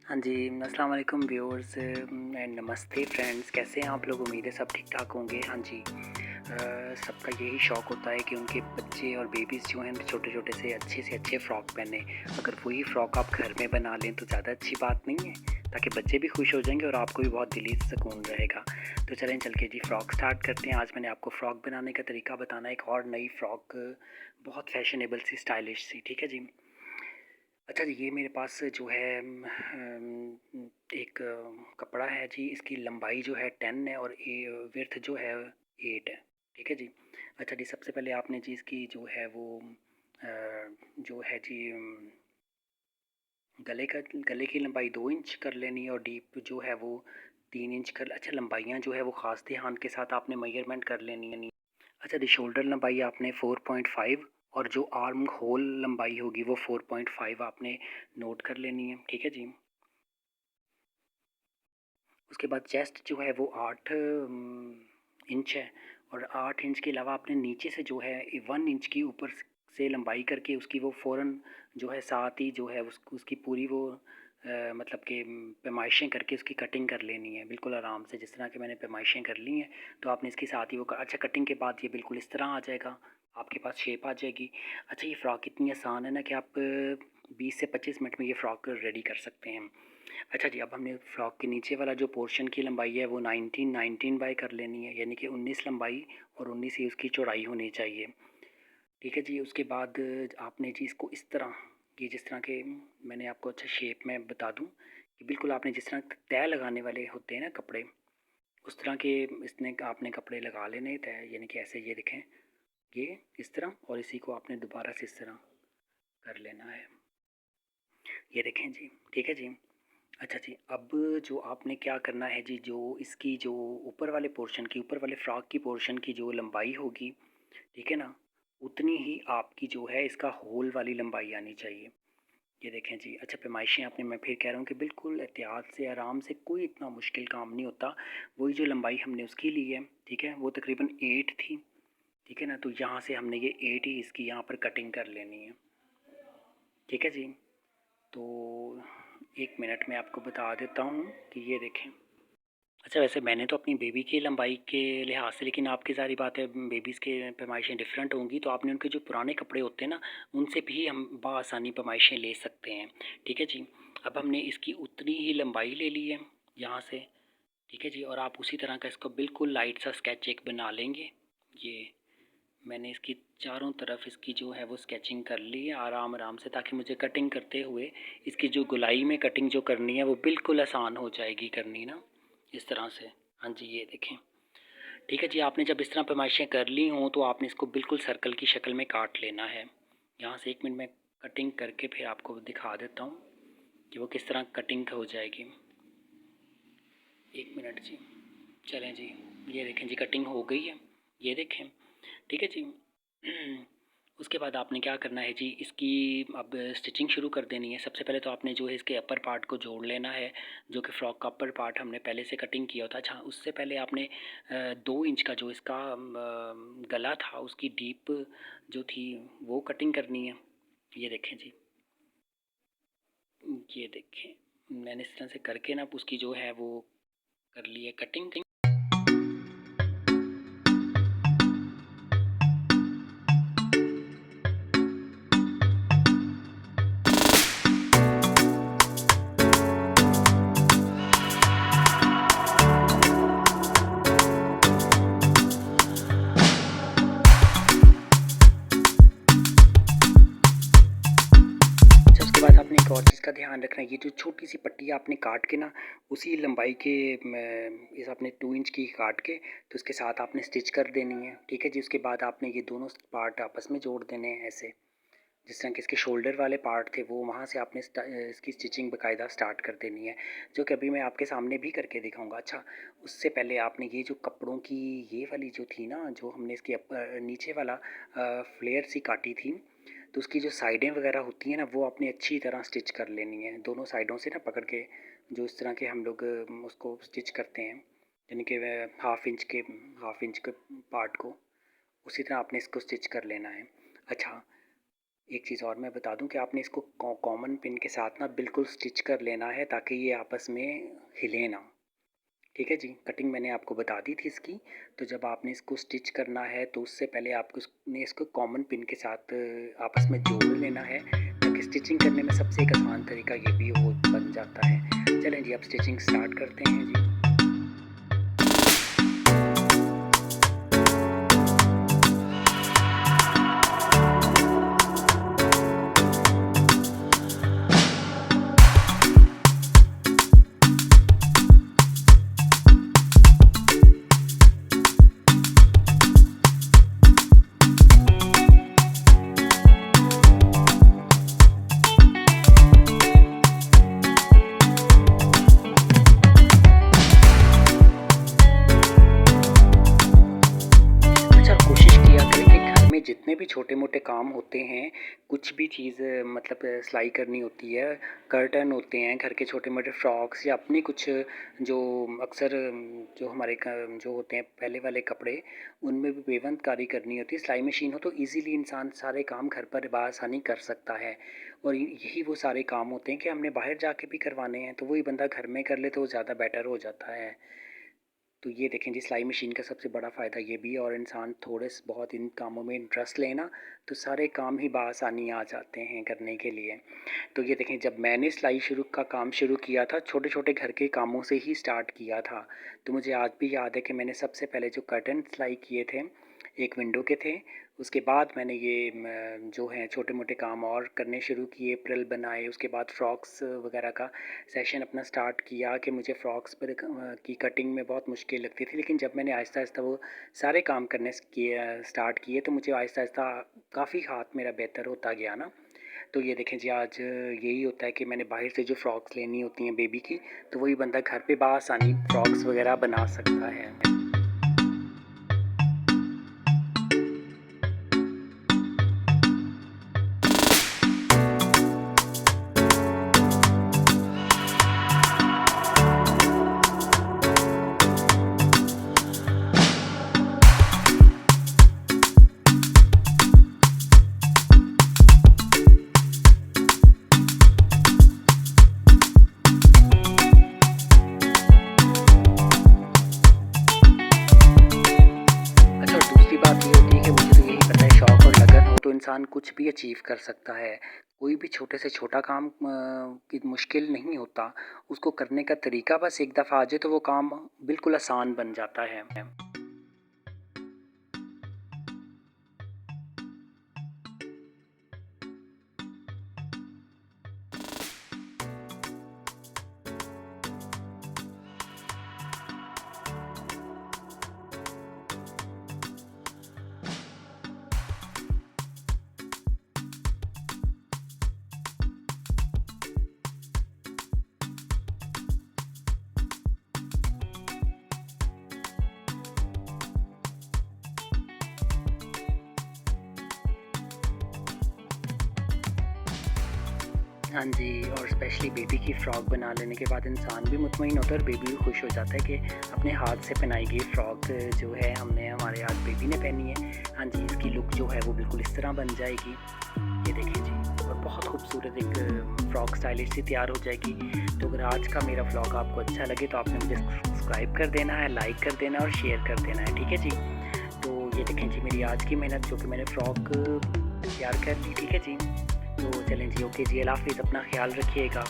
हाँ जी, अस्सलाम वालेकुम व्यूअर्स एंड नमस्ते फ्रेंड्स, कैसे हैं आप लोग? उम्मीद है सब ठीक-ठाक होंगे। हाँ जी, सबका यही शौक़ होता है कि उनके बच्चे और बेबीज़ जो हैं छोटे-छोटे से अच्छे फ़्रॉक पहने। अगर वही फ़्रॉक आप घर में बना लें तो ज़्यादा अच्छी बात नहीं है, ताकि बच्चे भी खुश हो जाएँगे और आपको भी बहुत दिली सुकून रहेगा। तो चलें चल के जी फ़्रॉक स्टार्ट करते हैं। आज मैंने आपको फ़्रॉक बनाने का तरीका बताना है, एक और नई फ़्रॉक, बहुत फ़ैशनेबल सी, स्टाइलिश सी, ठीक है जी। अच्छा जी, ये मेरे पास जो है एक कपड़ा है जी, इसकी लंबाई जो है 10 है और विड्थ जो है 8 है, ठीक है जी। अच्छा जी, सबसे पहले आपने जी इसकी जो है वो जो है जी गले की लंबाई 2 इंच कर लेनी है और डीप जो है वो 3 इंच कर। अच्छा, लंबाइयाँ जो है वो ख़ास ध्यान के साथ आपने मेजरमेंट कर लेनी है। अच्छा जी, शोल्डर लंबाई आपने 4.5 और जो आर्म होल लंबाई होगी वो 4.5 आपने नोट कर लेनी है, ठीक है जी। उसके बाद चेस्ट जो है वो 8 इंच है और 8 इंच के अलावा आपने नीचे से जो है 1 इंच की ऊपर से लंबाई करके उसकी वो फ़ौरन जो है साथ ही जो है उसकी पूरी वो मतलब कि पैमाइशें करके उसकी कटिंग कर लेनी है बिल्कुल आराम से। जिस तरह की मैंने पैमाइशें कर ली हैं तो आपने इसके साथ ही वो अच्छा, कटिंग के बाद ये बिल्कुल इस तरह आ जाएगा, आपके पास शेप आ जाएगी। अच्छा, ये फ़्रॉक इतनी आसान है ना कि आप 20 से 25 मिनट में ये फ़्रॉक रेडी कर सकते हैं। अच्छा जी, अब हमने फ्रॉक के नीचे वाला जो पोर्शन की लंबाई है वो 19 बाई कर लेनी है, यानी कि 19 लंबाई और 19 ही उसकी चौड़ाई होनी चाहिए, ठीक है जी। उसके बाद आपने जी इसको इस तरह, ये जिस तरह के मैंने आपको अच्छा शेप में बता दूं कि बिल्कुल आपने जिस तरह तय लगाने वाले होते हैं ना कपड़े, उस तरह के इसने आपने कपड़े लगा लेने तय, यानी कि ऐसे ये देखें, ये इस तरह, और इसी को आपने दोबारा से इस तरह कर लेना है, ये देखें जी, ठीक है जी। अच्छा जी, अब जो आपने क्या करना है जी, जो इसकी जो ऊपर वाले पोर्शन की, ऊपर वाले फ्रॉक की पोर्शन की जो लंबाई होगी, ठीक है ना, उतनी ही आपकी जो है इसका होल वाली लंबाई आनी चाहिए। ये देखें जी। अच्छा, पैमाइशें आपने, मैं फिर कह रहा हूँ कि बिल्कुल एहतियात से, आराम से, कोई इतना मुश्किल काम नहीं होता। वही जो लंबाई हमने उसकी ली है, ठीक है, वो तकरीबन 8 थी, ठीक है ना, तो यहाँ से हमने ये 8 ही इसकी यहाँ पर कटिंग कर लेनी है, ठीक है जी। तो 1 मिनट में आपको बता देता हूँ कि ये देखें। अच्छा, वैसे मैंने तो अपनी बेबी की लंबाई के लिहाज से, लेकिन आपकी ज़ाहिर बात है बेबीज़ के पैमाइशें डिफरेंट होंगी, तो आपने उनके जो पुराने कपड़े होते हैं ना, उनसे भी हम बआसानी पैमाइशें ले सकते हैं, ठीक है जी। अब हमने इसकी उतनी ही लंबाई ले ली है यहाँ से, ठीक है जी, और आप उसी तरह का इसको बिल्कुल लाइट सा स्केच एक बना लेंगे। ये मैंने इसकी चारों तरफ इसकी जो है वो स्केचिंग कर ली है आराम आराम से, ताकि मुझे कटिंग करते हुए इसकी जो गोलाई में कटिंग जो करनी है वो बिल्कुल आसान हो जाएगी करनी ना, इस तरह से। हाँ जी, ये देखें, ठीक है जी। आपने जब इस तरह पैमाइशें कर ली हों तो आपने इसको बिल्कुल सर्कल की शक्ल में काट लेना है। यहाँ से 1 मिनट में कटिंग करके फिर आपको दिखा देता हूँ कि वो किस तरह कटिंग हो जाएगी। 1 मिनट जी, चलें जी, ये देखें जी, कटिंग हो गई है, ये देखें, ठीक है जी। उसके बाद आपने क्या करना है जी, इसकी अब स्टिचिंग शुरू कर देनी है। सबसे पहले तो आपने जो है इसके अपर पार्ट को जोड़ लेना है, जो कि फ़्रॉक का अपर पार्ट हमने पहले से कटिंग किया था। अच्छा, उससे पहले आपने 2 इंच का जो इसका गला था, उसकी डीप जो थी वो कटिंग करनी है। ये देखें जी, ये देखें, मैंने इस तरह से करके ना उसकी जो है वो कर ली है कटिंग। उसके बाद आपने एक और चीज़ का ध्यान रखना है, ये जो छोटी सी पट्टी आपने काट के ना उसी लंबाई के इस आपने 2 इंच की काट के तो उसके साथ आपने स्टिच कर देनी है, ठीक है जी। उसके बाद आपने ये दोनों पार्ट आपस में जोड़ देने हैं ऐसे, जिस तरह के इसके शोल्डर वाले पार्ट थे वो वहाँ से आपने इसकी स्टिचिंग बाकायदा स्टार्ट कर देनी है, जो कि अभी मैं आपके सामने भी करके दिखाऊंगा। अच्छा, उससे पहले आपने ये जो कपड़ों की ये वाली जो थी ना, जो हमने इसके नीचे वाला फ्लेयर सी काटी थी, तो उसकी जो साइडें वगैरह होती हैं ना, वो आपने अच्छी तरह स्टिच कर लेनी है दोनों साइडों से ना पकड़ के, जो इस तरह के हम लोग उसको स्टिच करते हैं, यानी कि हाफ इंच के पार्ट को उसी तरह आपने इसको स्टिच कर लेना है। अच्छा, एक चीज़ और मैं बता दूं कि आपने इसको कॉमन पिन के साथ ना बिल्कुल स्टिच कर लेना है ताकि ये आपस में हिले ना। ठीक है जी, कटिंग मैंने आपको बता दी थी इसकी। तो जब आपने इसको स्टिच करना है तो उससे पहले आपको इसको कॉमन पिन के साथ आपस में जोड़ लेना है ताकि स्टिचिंग करने में सबसे एक आसान तरीका ये भी हो बन जाता है। चलें जी, अब स्टिचिंग स्टार्ट करते हैं जी। अच्छा, कोशिश किया करें कि घर में जितने भी छोटे-मोटे काम होते हैं, कुछ भी चीज़ मतलब सिलाई करनी होती है, कर्टन होते हैं, घर के छोटे-मोटे फ्रॉक्स या अपनी कुछ जो अक्सर जो हमारे जो होते हैं पहले वाले कपड़े, उनमें भी पेवंदकारी करनी होती है। सिलाई मशीन हो तो ईज़िली इंसान सारे काम घर पर बआसानी कर सकता है। और यही वो सारे काम होते हैं कि हमने बाहर जाके भी करवाने हैं, तो वही बंदा घर में कर ले तो वो ज़्यादा बेटर हो जाता है। तो ये देखें जी, सिलाई मशीन का सबसे बड़ा फ़ायदा ये भी है, और इंसान थोड़े से बहुत इन कामों में इंटरेस्ट लेना तो सारे काम ही बआसानी आ जाते हैं करने के लिए। तो ये देखें, जब मैंने सिलाई काम शुरू किया था, छोटे-छोटे घर के कामों से ही स्टार्ट किया था। तो मुझे आज भी याद है कि मैंने सबसे पहले जो कर्टन सिलाई किए थे, एक विंडो के थे। उसके बाद मैंने ये जो हैं छोटे-मोटे काम और करने शुरू किए, फ्रिल बनाए, उसके बाद फ्रॉक्स वगैरह का सेशन अपना स्टार्ट किया कि मुझे फ्रॉक्स पर की कटिंग में बहुत मुश्किल लगती थी। लेकिन जब मैंने आहिस्ता-आहिस्ता वो सारे काम करने स्टार्ट किए तो मुझे आहिस्ता-आहिस्ता काफ़ी हाथ मेरा बेहतर होता गया ना। तो ये देखें जी, आज यही होता है कि मैंने बाहर से जो फ्रॉक्स लेनी होती हैं बेबी की, तो वही बंदा घर पे बआसानी फ्रॉक्स वगैरह बना सकता है। अच्छा, और दूसरी बात ये होती है कि मुझे तो यही पता है, शौक और लगन हो तो इंसान कुछ भी अचीव कर सकता है। कोई भी छोटे से छोटा काम की मुश्किल नहीं होता, उसको करने का तरीका बस एक दफ़ा आ जाए तो वो काम बिल्कुल आसान बन जाता है। हाँ जी, और स्पेशली बेबी की फ़्रॉक बना लेने के बाद इंसान भी मुतमईन होता है और बेबी भी खुश हो जाता है कि अपने हाथ से पहनाई गई फ़्रॉक जो है हमने हमारे आज बेबी ने पहनी है। हाँ जी, इसकी लुक जो है वो बिल्कुल इस तरह बन जाएगी। ये देखें जी, और बहुत खूबसूरत एक फ़्रॉक स्टाइलिश सी तैयार हो जाएगी। तो अगर आज का मेरा व्लॉग आपको अच्छा लगे तो आपने मुझे सब्सक्राइब कर देना है, लाइक कर देना है और शेयर कर देना है, ठीक है जी। तो ये देखें जी, मेरी आज की मेहनत जो कि मैंने फ़्रॉक तैयार कर ली, ठीक है जी। तो चलें जी, ओके जी, अल्लाह हाफ़िज़, अपना ख़्याल रखिएगा।